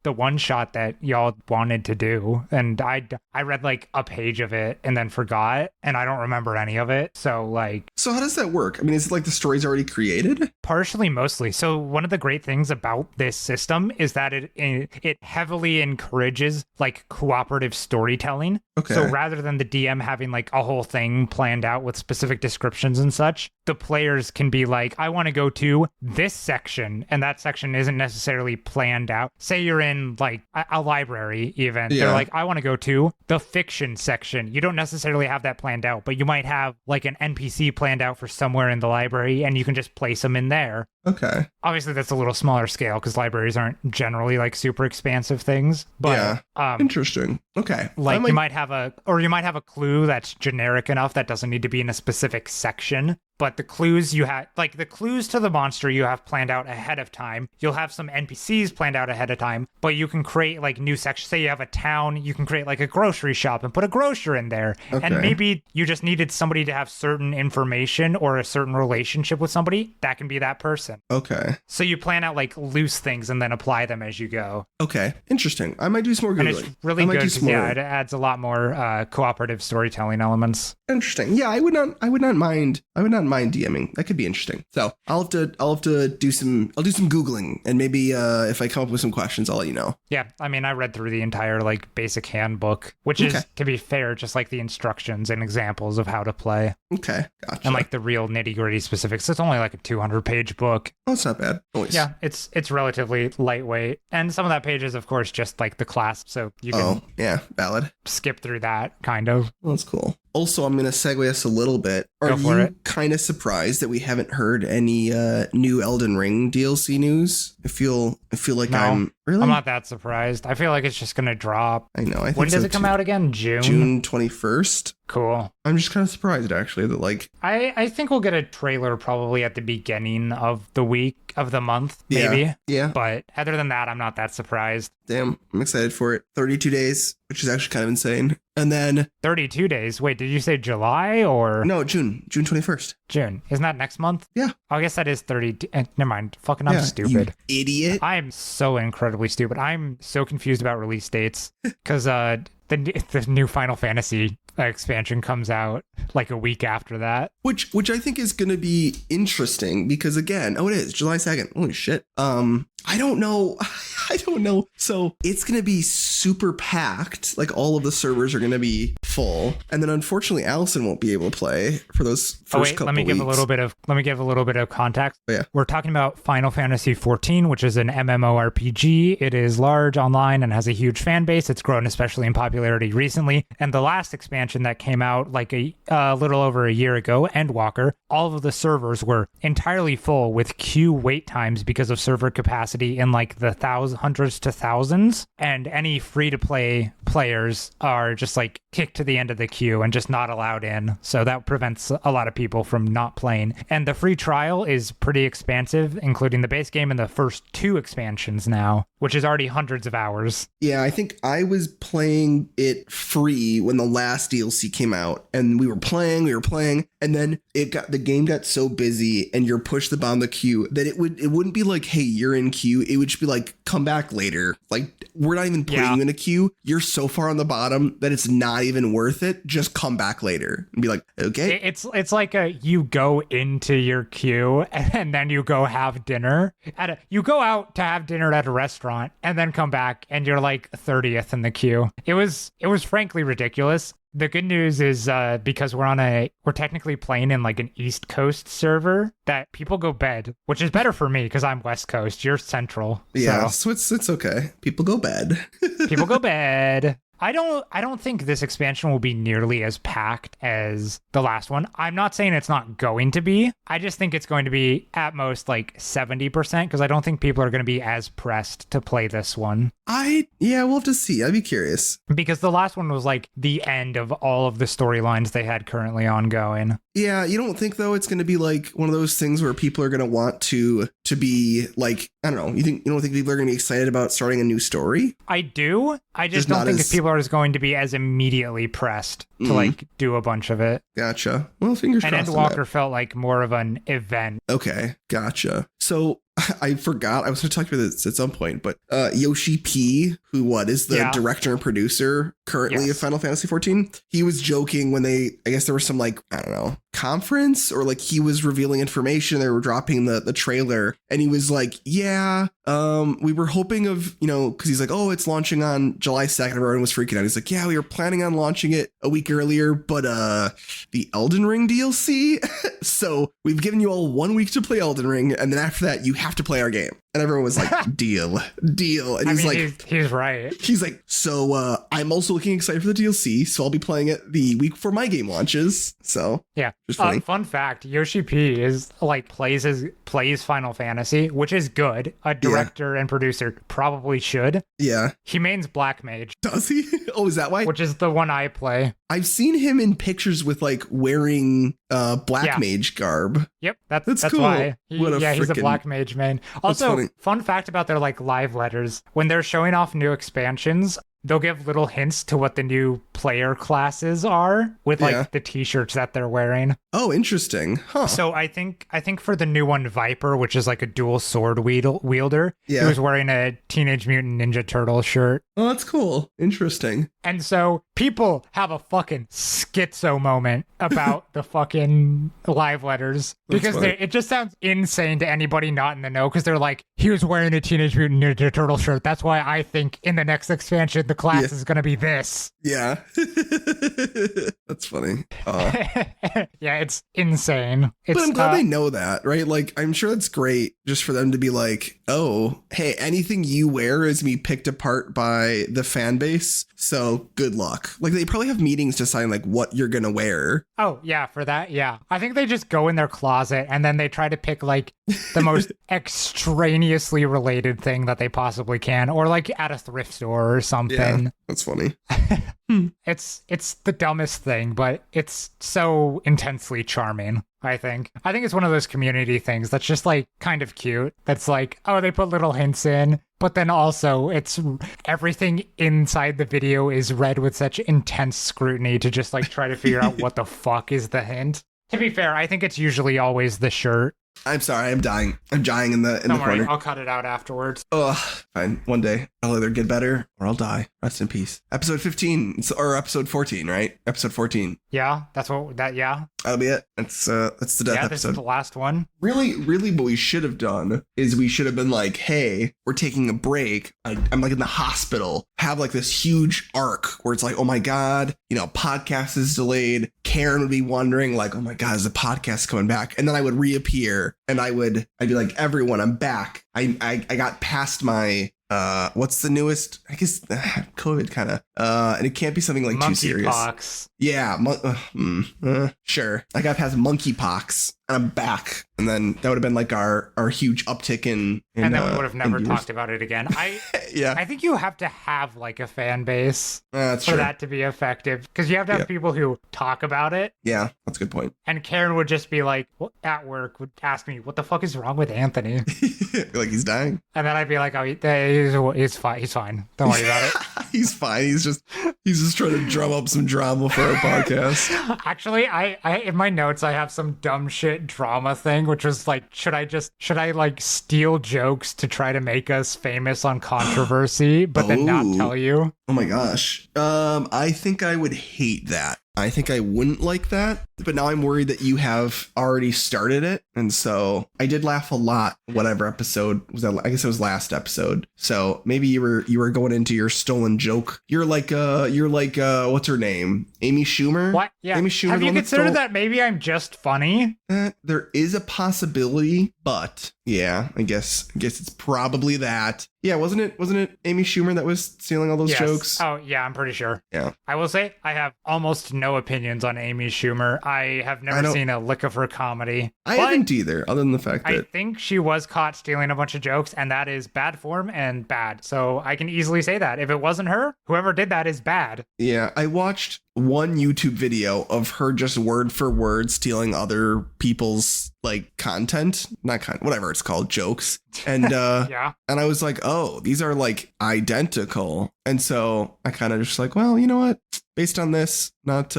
one shot that y'all wanted to do, and I read like a page of it and then forgot, and I don't remember any of it. So how does that work? I mean, is it like the story's already created? Partially, mostly. So one of the great things about this system is that it heavily encourages like cooperative storytelling. Okay. So rather than the DM having like a whole thing planned out with specific descriptions and such, the players can be like, I want to go to this section, and that section isn't necessarily planned out. Say you're in like a library even. Yeah. They're like, I want to go to the fiction section. You don't necessarily have that planned out, but you might have like an NPC planned out for somewhere in the library, and you can just place them in there. Okay. Obviously, that's a little smaller scale because libraries aren't generally like super expansive things. But interesting. Okay. Like you might have a clue that's generic enough that doesn't need to be in a specific section. But the clues you have, like the clues to the monster you have planned out ahead of time. You'll have some NPCs planned out ahead of time, but you can create like new sections. Say you have a town, you can create like a grocery shop and put a grocer in there. Okay. And maybe you just needed somebody to have certain information or a certain relationship with somebody. That can be that person. Okay. So you plan out like loose things and then apply them as you go. Okay. Interesting. I might do some more Googling. And it's really good because it adds a lot more cooperative storytelling elements. Interesting. Yeah, I would not mind DMing. That could be interesting. So I'll have to do some Googling, and maybe if I come up with some questions, I'll let you know. Yeah, I mean, I read through the entire like basic handbook, which is, to be fair, just like the instructions and examples of how to play. Okay, gotcha. And like the real nitty gritty specifics. It's only like a 200-page book. Oh, it's not bad. Always. Yeah, it's relatively lightweight, and some of that page is of course just like the class, so you can valid skip through that kind of. Well, that's cool. Also, I'm going to segue us a little bit. Are you kind of surprised that we haven't heard any new Elden Ring DLC news? I feel like I'm not that surprised. I feel like it's just going to drop. I know. When does it come out again? June 21st. Cool. I'm just kind of surprised actually that like I think we'll get a trailer probably at the beginning of the week of the month, maybe. Yeah. But other than that, I'm not that surprised. Damn, I'm excited for it. 32 days, which is actually kind of insane. And then 32 days. Wait, did you say July or no? June 21st. June. Isn't that next month? Yeah. Oh, I guess that is 30. Never mind. Fucking, I'm stupid. You idiot. I'm so incredibly stupid. I'm so confused about release dates because the new Final Fantasy expansion comes out like a week after that, which I think is going to be interesting because again, it is July 2nd. Holy shit. I don't know. So it's going to be super packed. Like all of the servers are going to be full. And then unfortunately, Allison won't be able to play for those first couple let me give a little bit of context. Oh, yeah. We're talking about Final Fantasy 14, which is an MMORPG. It is large online and has a huge fan base. It's grown especially in popularity recently. And the last expansion that came out like a little over a year ago, Endwalker, all of the servers were entirely full with queue wait times because of server capacity in like the hundreds to thousands, and any free-to-play players are just like kicked to the end of the queue and just not allowed in. So that prevents a lot of people from not playing. And the free trial is pretty expansive, including the base game and the first 2 expansions now, which is already hundreds of hours. Yeah, I think I was playing it free when the last DLC came out, and we were playing, and then the game got so busy and you're pushed about the queue that it wouldn't be like, hey, you're in queue. It would just be like, come back later. Like, we're not even putting you in a queue. You're so far on the bottom that it's not even worth it. Just come back later and be like, okay. It's like you go into your queue and then you go have dinner you go out to have dinner at a restaurant and then come back and you're like 30th in the queue. It was frankly ridiculous. The good news is because we're technically playing in like an East Coast server, that people go bed, which is better for me because I'm West Coast. You're Central. Yeah, so it's okay. People go bed. People go bed. I don't think this expansion will be nearly as packed as the last one. I'm not saying it's not going to be. I just think it's going to be at most like 70% because I don't think people are going to be as pressed to play this one. We'll have to see. I'd be curious. Because the last one was like the end of all of the storylines they had currently ongoing. Yeah, you don't think though it's going to be like one of those things where people are going to want to be like, I don't know, you don't think people are going to be excited about starting a new story? I do. I just don't think if people are going to be as immediately pressed to like do a bunch of it. Gotcha. Well, fingers crossed. And Endwalker felt like more of an event. Okay, gotcha. So I forgot, I was going to talk about this at some point, but Yoshi P, who is the director and producer currently of Final Fantasy 14, he was joking when I guess there was some like, I don't know, conference or like he was revealing information. They were dropping the trailer and he was like, we were hoping of, because he's like, oh, it's launching on July 2nd. Everyone was freaking out. He's like, yeah, we were planning on launching it a week earlier, but the Elden Ring DLC. So we've given you all 1 week to play Elden Ring. And then after that, you have to play our game. And everyone was like, deal. And he's right. He's like, so I'm also looking excited for the DLC. So I'll be playing it the week before my game launches. So yeah. Fun fact, Yoshi P is like plays Final Fantasy, which is good. A director and producer probably should. Yeah. He mains Black Mage. Does he? Oh, is that why? Which is the one I play. I've seen him in pictures with like wearing Black Mage garb. Yep, that's cool. Why. He's a Black Mage main. Also, fun fact about their like live letters: when they're showing off new expansions, they'll give little hints to what the new player classes are with like the t-shirts that they're wearing. Oh, interesting. Huh. So I think for the new one, Viper, which is like a dual sword wielder, he was wearing a Teenage Mutant Ninja Turtle shirt. Oh, that's cool. Interesting. And so people have a fucking schizo moment about the fucking live letters because it just sounds insane to anybody not in the know because they're like, he was wearing a Teenage Mutant Ninja Turtle shirt. That's why I think in the next expansion, the class is going to be this. Yeah. That's funny. Yeah, it's insane. But I'm glad they know that, right? Like, I'm sure that's great just for them to be like, oh, hey, anything you wear is me picked apart by the fan base. So good luck. Like, they probably have meetings to decide like what you're going to wear. Oh, yeah, for that. Yeah. I think they just go in their closet and then they try to pick like the most extraneously related thing that they possibly can, or like at a thrift store or something. Yeah, that's funny. It's the dumbest thing, but it's so intensely charming. I think it's one of those community things that's just like kind of cute. That's like, oh, they put little hints in, but then also it's everything inside the video is read with such intense scrutiny to just like try to figure out what the fuck is the hint. To be fair, I think it's usually always the shirt. I'm sorry, I'm dying in the Don't worry, corner. I'll cut it out afterwards. Oh, fine. One day I'll either get better or I'll die. Rest in peace. Episode 15 or episode 14, right? Episode 14. Yeah, that'll be it. That's the death episode. This is the last one. Really, what we should have done is we should have been like, hey, we're taking a break. I'm like in the hospital. Have like this huge arc where it's like, oh my God, podcast is delayed. Karen would be wondering like, oh my God, is the podcast coming back? And then I would reappear and I'd be like, everyone, I'm back. I got past my what's the newest? I guess COVID kind of. And it can't be something like too serious. Monkeypox. Yeah. Sure. I got past monkeypox. and I'm back. And then that would have been like our huge uptick in and then we would have never talked about it again. Yeah. I think you have to have like a fan base That's for true. that to be effective, because you have to have people who talk about it. Yeah, that's a good point. And Karen would just be like, at work, would ask me, what the fuck is wrong with Anthony? Like he's dying. And then I'd be like, oh, he's fine. He's fine. Don't worry about it. He's fine. He's just trying to drum up some drama for our podcast. Actually, I in my notes I have some dumb shit drama thing, which was like, should I like steal jokes to try to make us famous on controversy, but then not tell you? Oh my gosh. I think I would hate that. I think I wouldn't like that, but now I'm worried that you have already started it. And so I did laugh a lot. Whatever episode was that? I guess it was last episode. So maybe you were going into your stolen joke. You're like what's her name? Amy Schumer? What? Yeah. Amy Schumer. Have you considered that maybe I'm just funny? There is a possibility, but yeah, I guess it's probably that. Yeah, wasn't it Amy Schumer that was stealing all those jokes? Oh, yeah, I'm pretty sure. Yeah. I will say I have almost no opinions on Amy Schumer. I have never seen a lick of her comedy. I haven't either, other than the fact that I think she was caught stealing a bunch of jokes, and that is bad form and bad. So I can easily say that. If it wasn't her, whoever did that is bad. Yeah, I watched one YouTube video of her just word for word stealing other people's like content, whatever it's called, jokes. And yeah. And I was like, oh, these are like identical. And so I kind of just like, well, you know what? Based on this, not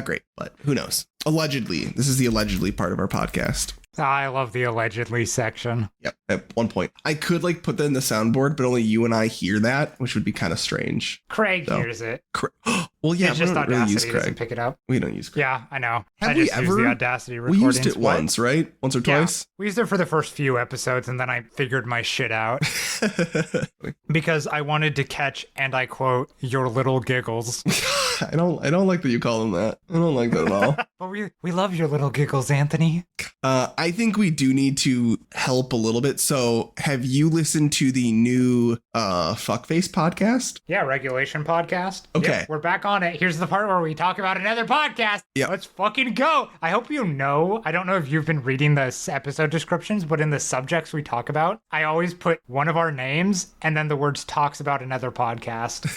great, but who knows? Allegedly, this is the allegedly part of our podcast. I love the allegedly section. Yep. At one point, I could like put that in the soundboard, but only you and I hear that, which would be kind of strange. Craig hears it. Well, yeah, it's we just don't really use Audacity doesn't Craig. pick it up. We don't use Craig. Yeah, I know. Have I we just use ever? the Audacity We recordings. used it once, right? Once or twice? We used it for the first few episodes, and then I figured my shit out. Because I wanted to catch, and I quote, your little giggles. I don't like that you call them that. I don't like that at all. But we love your little giggles, Anthony. I think we do need to help a little bit. So have you listened to the new Fuckface podcast? Yeah, Regulation Podcast. Okay. Yep, we're back on it. Here's the part where we talk about another podcast. Yeah. Let's fucking go. I hope you know, I don't know if you've been reading the episode descriptions, but in the subjects we talk about, I always put one of our names and then the words talks about another podcast.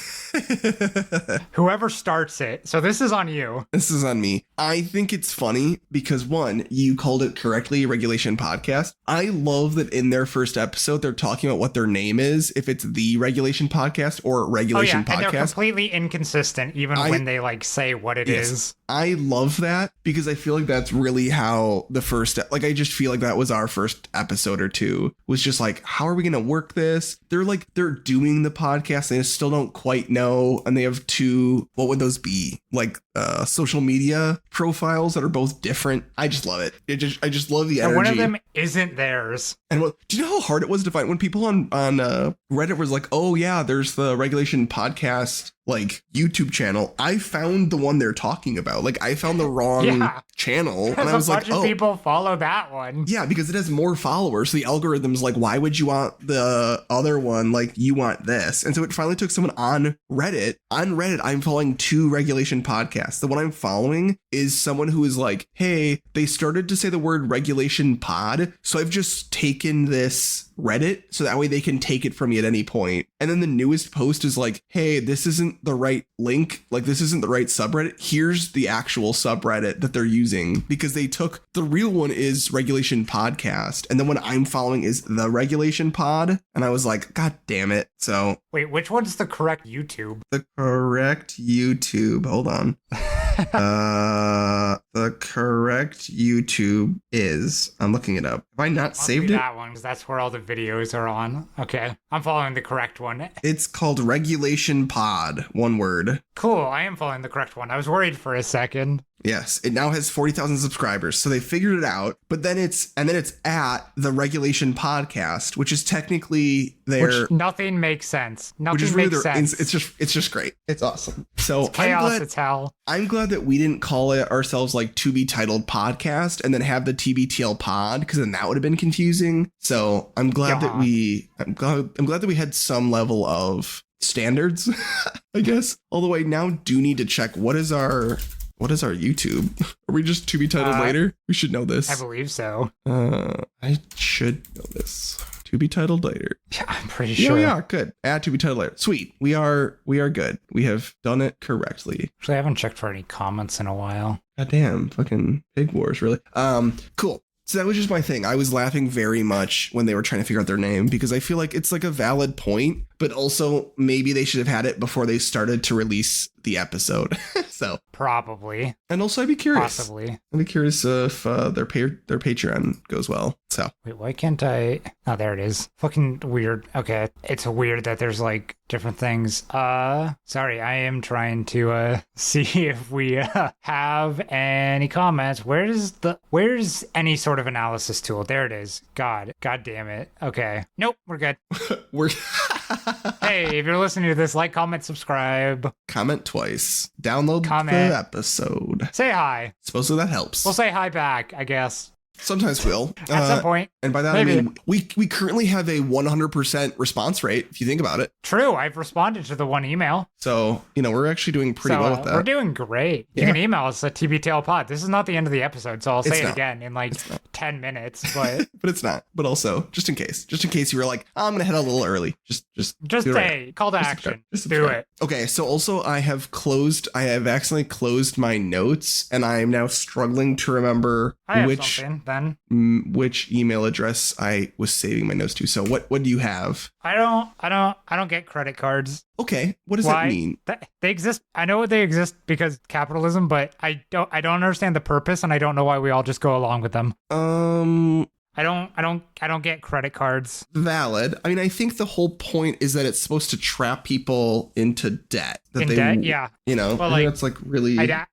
Whoever starts it. So this is on you. This is on me. I think it's funny because one, you called it correctly, Regulation Podcast. I love that in their first episode, they're talking about what their name is, if it's the Regulation Podcast or Regulation Podcast. And they're completely inconsistent even when they like say what it is. I love that because I feel like that's really how the first, like, I just feel like that was our first episode or two, was just like, how are we going to work this? They're doing the podcast. They still don't quite know. And they have two, what would those be? Like social media profiles that are both different. I just love it. I just love the energy. And one of them isn't theirs. And do you know how hard it was to find when people on Reddit was like, oh yeah, there's the Regulation Podcast like YouTube channel. I found the one they're talking about. Like I found the wrong channel, and I was like, bunch of people follow that one. Yeah, because it has more followers. So the algorithm's like, why would you want the other one? Like you want this. And so it finally took someone on Reddit. On Reddit, I'm following two Regulation Podcasts. The one I'm following is someone who is like, hey, they started to say the word Regulation Pod, so I've just taken this Reddit so that way they can take it from me at any point. And then the newest post is like, hey, this isn't the right link, like this isn't the right subreddit. Here's the actual subreddit that they're using, because they took the real one is Regulation Podcast, and then what I'm following is the Regulation Pod, and I was like, god damn it. So wait, which one's the correct YouTube? The correct YouTube, hold on. The correct YouTube is, I'm looking it up. Have I not saved it? That one, because that's where all the videos are on. Okay, I'm following the correct one. It's called Regulation Pod, one word. Cool, I am following the correct one. I was worried for a second. Yes, it now has 40,000 subscribers, so they figured it out. But then it's at the Regulation Podcast, which is technically their. Which nothing makes sense. Nothing really makes sense. It's just great. It's awesome. So it's chaos. It's hell. I'm glad that we didn't call it ourselves like To Be Titled Podcast and then have the TBTL Pod, because then that would have been confusing. So I'm glad that I'm glad that we had some level of standards, I guess. Although I now do need to check what is our What is our YouTube? Are we just to be titled later? We should know this. I believe so. I should know this. To be titled later. Yeah, I'm pretty sure. Yeah, good. Add to be titled later. Sweet. We are good. We have done it correctly. Actually, I haven't checked for any comments in a while. God damn, fucking Pig Wars, really. Cool. So that was just my thing. I was laughing very much when they were trying to figure out their name because I feel like it's like a valid point, but also maybe they should have had it before they started to release the episode. So probably. And also I'd be curious. Possibly. I'd be curious if their Patreon goes well. So wait, why can't I? Oh, there it is. Fucking weird. Okay. It's weird that there's like different things. Sorry, I am trying to see if we have any comments. Where's any sort of analysis tool? There it is. God damn it. Okay. Nope, we're good. Hey, if you're listening to this, like, comment, subscribe. Comment twice. Download the episode. Say hi. Supposedly that helps. We'll say hi back, I guess. Sometimes we'll. At some point. And by that, maybe. I mean, we currently have a 100% response rate, if you think about it. True. I've responded to the one email. So, we're actually doing pretty well with that. We're doing great. You can email us at tbtailpod. This is not the end of the episode, so I'll say it again in like 10 minutes. But but it's not. But also, just in case you were like, I'm going to head a little early. Just say, call to action. Just do it. Okay, so also I have accidentally closed my notes, and I am now struggling to remember which email address I was saving my notes to. So what do you have? I don't get credit cards. Okay, what does that mean? They exist. I know they exist because capitalism, but I don't understand the purpose, and I don't know why we all just go along with them. I don't get credit cards. Valid. I mean, I think the whole point is that it's supposed to trap people into debt. Yeah. Well, I think that's like really. I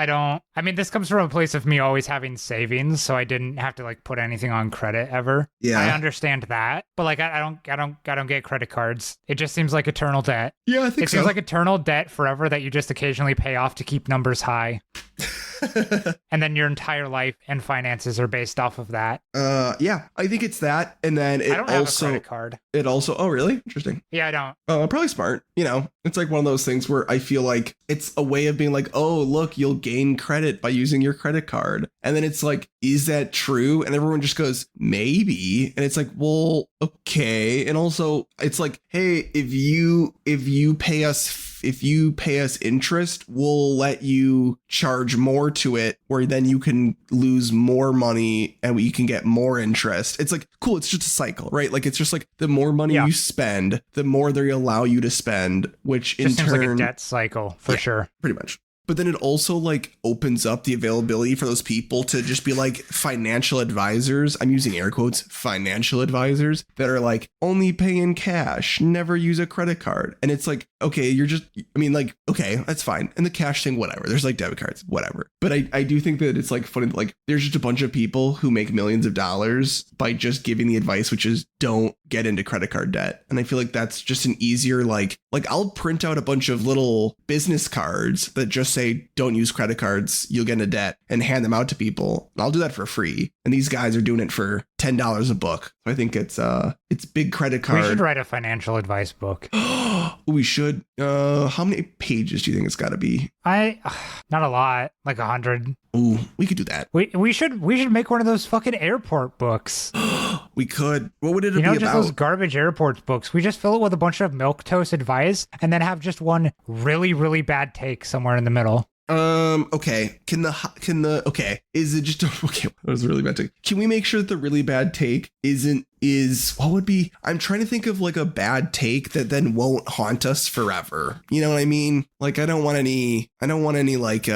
don't. I mean, this comes from a place of me always having savings, so I didn't have to like put anything on credit ever. Yeah. I understand that, but like I don't get credit cards. It just seems like eternal debt. Yeah, I think it seems like eternal debt forever that you just occasionally pay off to keep numbers high. And then your entire life and finances are based off of that. Yeah, I think it's that. And then I don't have a credit card. It also, oh, really? Interesting. Yeah, I don't. Probably smart. It's like one of those things where I feel like it's a way of being like, oh, look, you'll gain credit by using your credit card. And then it's like, is that true? And everyone just goes, maybe. And it's like, well, okay. And also it's like, hey, if you pay us interest, we'll let you charge more to it, where then you can lose more money and you can get more interest. It's like, cool. It's just a cycle, right? Like, it's just like the more money you spend, the more they allow you to spend, which in turn, seems like a debt cycle for sure. Pretty much. But then it also like opens up the availability for those people to just be like financial advisors. I'm using air quotes, financial advisors that are like only pay in cash, never use a credit card. And it's like, okay, okay, that's fine. And the cash thing, whatever. There's like debit cards, whatever. But I do think that it's like funny, like there's just a bunch of people who make millions of dollars by just giving the advice, which is don't get into credit card debt. And I feel like that's just an easier, like I'll print out a bunch of little business cards that just say, don't use credit cards, you'll get into debt, and hand them out to people. And I'll do that for free. And these guys are doing it for $10 a book. So I think it's big credit card. We should write a financial advice book. We should. How many pages do you think it's got to be? Not a lot, like 100. Ooh, we could do that. We should make one of those fucking airport books. We could. What would it be about? Just those garbage airport books. We just fill it with a bunch of milquetoast advice and then have just one really, really bad take somewhere in the middle. Okay. Is it just okay? That was a really bad take. Can we make sure that the really bad take what would be? I'm trying to think of like a bad take that then won't haunt us forever. You know what I mean? Like I don't want any like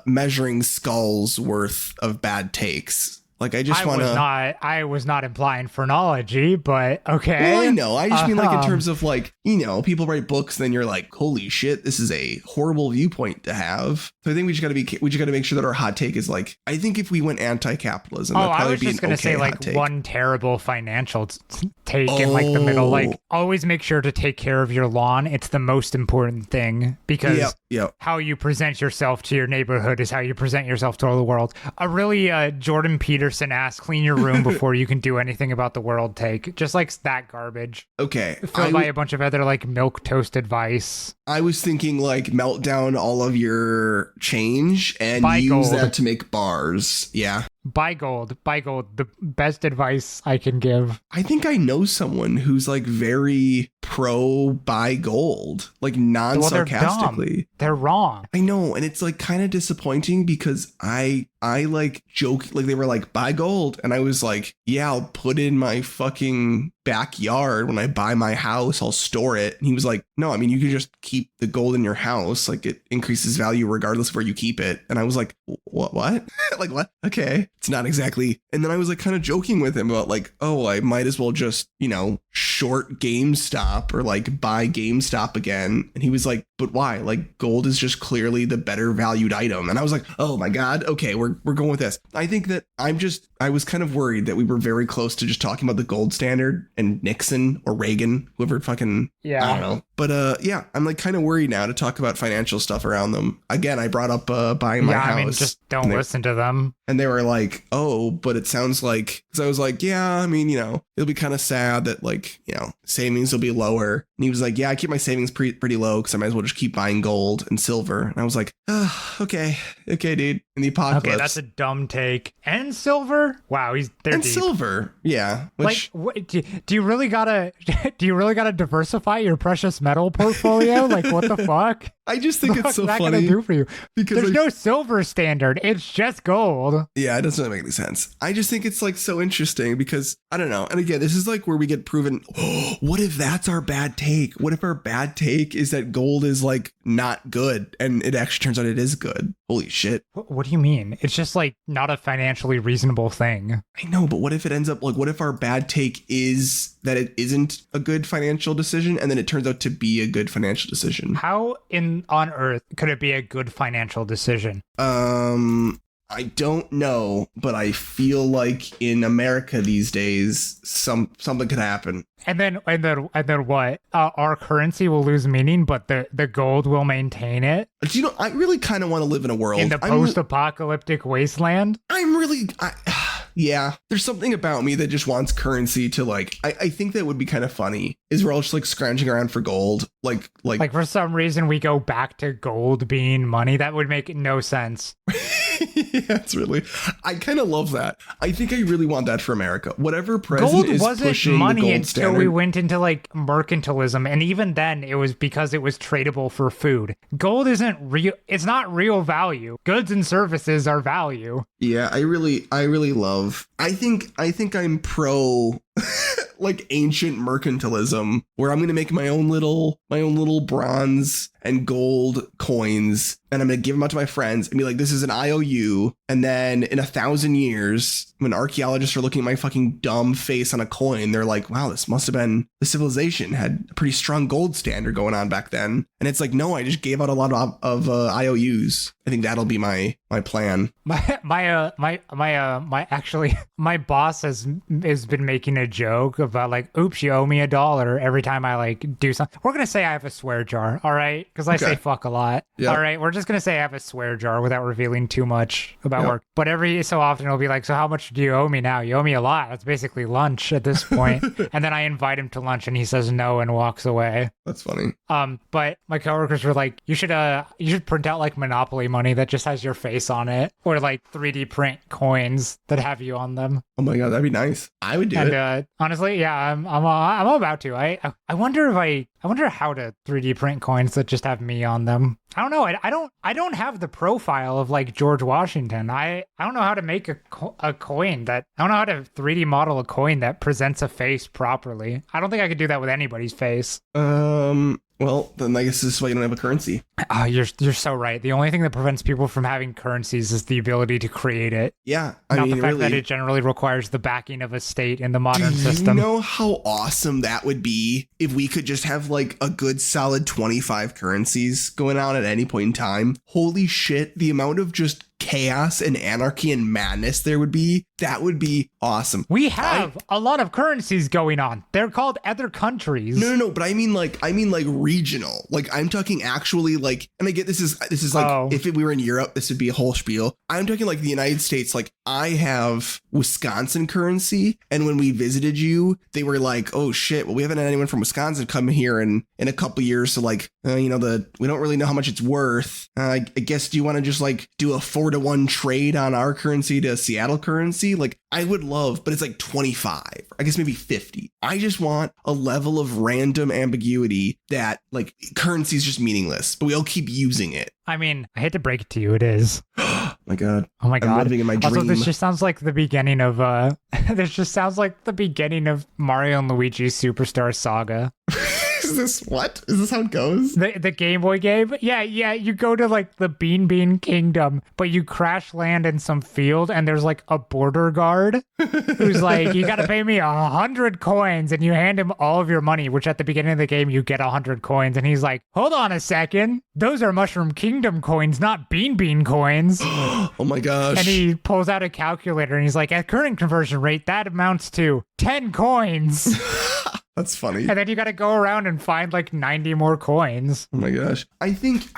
measuring skulls worth of bad takes. Like I just want to. I was not implying phrenology, but okay. Well, I know. I just mean like in terms of like, people write books, and then you're like, holy shit, this is a horrible viewpoint to have. So I think we just got to make sure that our hot take is like, I think if we went anti-capitalism, that'd probably I was be just going to say like take. One terrible financial take in like the middle. Like always make sure to take care of your lawn. It's the most important thing because how you present yourself to your neighborhood is how you present yourself to all the world. A really Jordan Peterson Peterson ass, clean your room before you can do anything about the world take. Just like that garbage. Okay. Filled by a bunch of other like milk toast advice. I was thinking like melt down all of your change and Buy use gold. that to make bars. Yeah. Buy gold. The best advice I can give. I think I know someone who's like very pro buy gold, like non-sarcastically. They're wrong. I know, and it's like kind of disappointing because I like joke, like they were like buy gold, and I was like, yeah, I'll put in my fucking backyard when I buy my house, I'll store it. And he was like, no, I mean you could just keep the gold in your house, like it increases value regardless of where you keep it. And I was like, what? Like what? Okay, it's not exactly. And then I was like kind of joking with him about like, oh, I might as well just, you know, short GameStop or like buy GameStop again. And he was like, but why? Like gold is just clearly the better valued item. And I was like, oh my God, okay, we're going with this. I think that I was kind of worried that we were very close to just talking about the gold standard and Nixon or Reagan, whoever fucking, Yeah. I don't know. But yeah, I'm like kind of worried now to talk about financial stuff around them. Again, I brought up buying my house. I mean, just don't listen to them. And they were like, oh, but it sounds like, because I was like, yeah, I mean, you know, it'll be kind of sad that like, you know, savings will be lower. And he was like, yeah, I keep my savings pretty low because I might as well just keep buying gold and silver. And I was like, oh, okay, dude. In the apocalypse. Okay, that's a dumb take. And silver? Wow, they're and deep. Silver, yeah. Which, like, do you really gotta diversify your precious metal portfolio? Like, what the fuck? I just think it's so What's that funny. gonna do for you? Because there's like, no silver standard. It's just gold. Yeah, it doesn't make any sense. I just think it's like so interesting because I don't know. And again, this is like where we get proven. Oh, what if that's our bad take? What if our bad take is that gold is like not good and it actually turns out it is good? Holy shit. What do you mean? It's just like not a financially reasonable thing. I know, but what if it ends up like, what if our bad take is that it isn't a good financial decision and then it turns out to be a good financial decision? How on earth could it be a good financial decision? I don't know, but I feel like in America these days, something could happen. And then what? Our currency will lose meaning, but the gold will maintain it. Do you know, I really kind of want to live in a world in the post-apocalyptic wasteland. Yeah, there's something about me that just wants currency to like, I think that would be kind of funny is we're all just like scrounging around for gold. Like for some reason we go back to gold being money. That would make no sense. Yeah, it's really, I kind of love that. I think I really want that for America. Whatever president gold is wasn't pushing money the gold until standard. we went into like mercantilism, and even then it was because it was tradable for food. Gold isn't real. It's not real value. Goods and services are value. Yeah, I really love. I think I'm pro like ancient mercantilism where I'm going to make my own little bronze and gold coins and I'm going to give them out to my friends and be like, this is an IOU. And then in 1,000 years, when archaeologists are looking at my fucking dumb face on a coin, they're like, wow, this must have been, the civilization had a pretty strong gold standard going on back then. And it's like, no, I just gave out a lot of IOUs. I think that'll be my plan. My boss has been making a joke about like, oops, you owe me $1 every time I like do something. We're gonna say I have a swear jar, all right? Because I say fuck a lot. Yep. All right, we're just gonna say I have a swear jar without revealing too much about work. But every so often it'll be like, so how much do you owe me now? You owe me a lot. That's basically lunch at this point. And then I invite him to lunch and he says no and walks away. That's funny. But my coworkers were like, you should print out like Monopoly money that just has your face on it, or like 3D print coins that have you on them. Oh my god, that'd be nice. I would do it. Honestly, yeah, I'm about to. I wonder how to 3D print coins that just have me on them. I don't know. I don't have the profile of like George Washington. I don't know how to make a coin that, I don't know how to 3D model a coin that presents a face properly. I don't think I could do that with anybody's face. Well, then I guess this is why you don't have a currency. You're so right. The only thing that prevents people from having currencies is the ability to create it. Yeah, Not the fact that it generally requires the backing of a state in the modern system. You know how awesome that would be if we could just have like a good solid 25 currencies going on at any point in time? Holy shit, the amount of just chaos and anarchy and madness there would be That would be awesome. We have a lot of currencies going on. They're called other countries. No, but I mean like regional. Like I'm talking actually like, and I get this is like if we were in Europe, this would be a whole spiel. I'm talking like the United States. Like I have Wisconsin currency, and when we visited you, they were like, oh shit, well we haven't had anyone from Wisconsin come here in a couple years, so like we don't really know how much it's worth. I guess, do you want to just like do a 4-to-1 trade on our currency to Seattle currency? Like I would love, but it's like 25, I guess maybe 50. I just want a level of random ambiguity that like currency is just meaningless, but we all keep using it. I mean, I hate to break it to you, it is. My God. Oh my God. I'm living in my dream. Also, this just sounds like the beginning of Mario and Luigi's Superstar Saga. Is this what? Is this how it goes? The Game Boy game? Yeah. You go to like the Bean Kingdom, but you crash land in some field and there's like a border guard who's like, you gotta pay me 100 coins, and you hand him all of your money, which at the beginning of the game you get 100 coins, and he's like, hold on a second, those are Mushroom Kingdom coins, not Bean coins. Oh my gosh. And he pulls out a calculator and he's like, at current conversion rate, that amounts to 10 coins. That's funny. And then you got to go around and find like 90 more coins. Oh my gosh. I think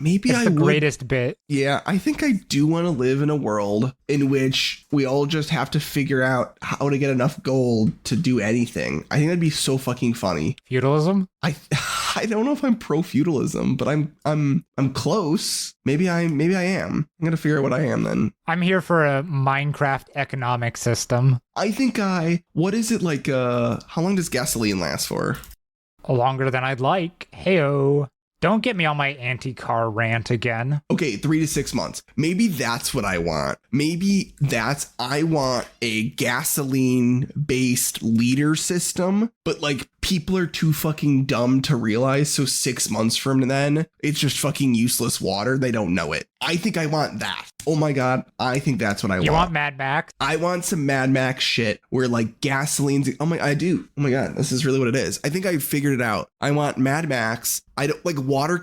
maybe it's I the would. Greatest bit. Yeah, I think I do want to live in a world in which we all just have to figure out how to get enough gold to do anything. I think that'd be so fucking funny. Feudalism? I don't know if I'm pro feudalism, but I'm close. Maybe I am. I'm gonna figure out what I am then. I'm here for a Minecraft economic system. I think what is it like? How long does gasoline last for? Longer than I'd like. Heyo. Don't get me on my anti-car rant again. Okay, 3 to 6 months. Maybe that's what I want. I want a gasoline-based liter system, but like people are too fucking dumb to realize, so 6 months from then, it's just fucking useless water. They don't know it. I think I want that. Oh my God, I think that's what I want. You want Mad Max? I want some Mad Max shit where like gasoline's, I do. Oh my God, this is really what it is. I think I figured it out. I want Mad Max. I don't like water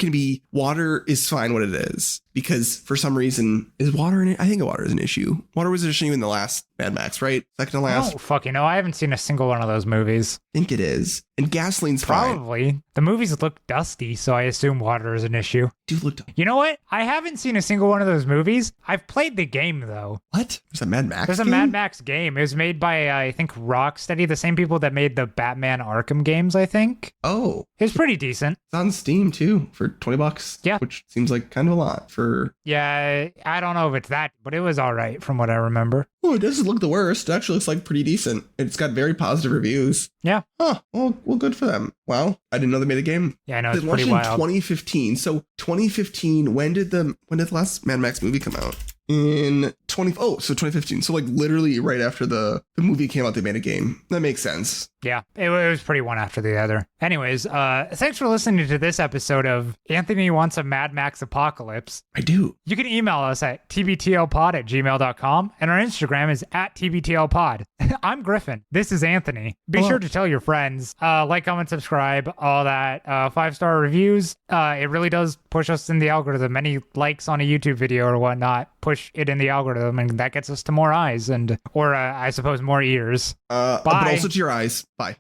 is fine what it is, because for some reason is water in it. I think water is an issue. Water was an issue in the last Mad Max, right? Second to last. Oh, fucking no. I haven't seen a single one of those movies. I think it is. And gasoline's fine. Probably. The movies look dusty, so I assume water is an issue. Do look dusty. You know what? I haven't seen a single one of those movies. I've played the game, though. What? There's a Mad Max There's game? a Mad Max game. It was made by, I think, Rocksteady, the same people that made the Batman Arkham games, I think. Oh. It was pretty decent. It's on Steam, too, for $20. Yeah. Which seems like kind of a lot for... Yeah, I don't know if it's that, but it was all right from what I remember. Oh, it doesn't look the worst. It actually looks like pretty decent. It's got very positive reviews. Yeah. Huh. Well, good for them. Wow. I didn't know they made a game. Yeah, I know, it's They pretty launched in wild. 2015. So 2015, when did the last Mad Max movie come out? So 2015. So like literally right after the movie came out, they made a game. That makes sense. Yeah, it was pretty one after the other. Anyways, thanks for listening to this episode of Anthony Wants a Mad Max Apocalypse. I do. You can email us at tbtlpod@gmail.com, and our Instagram is @tbtlpod. I'm Griffin. This is Anthony. Be Hello. sure to tell your friends. Like, comment, subscribe, all that. 5-star reviews. It really does push us in the algorithm. Any likes on a YouTube video or whatnot push it in the algorithm, and that gets us to more eyes or I suppose more ears. But Bye. also to your eyes. Bye.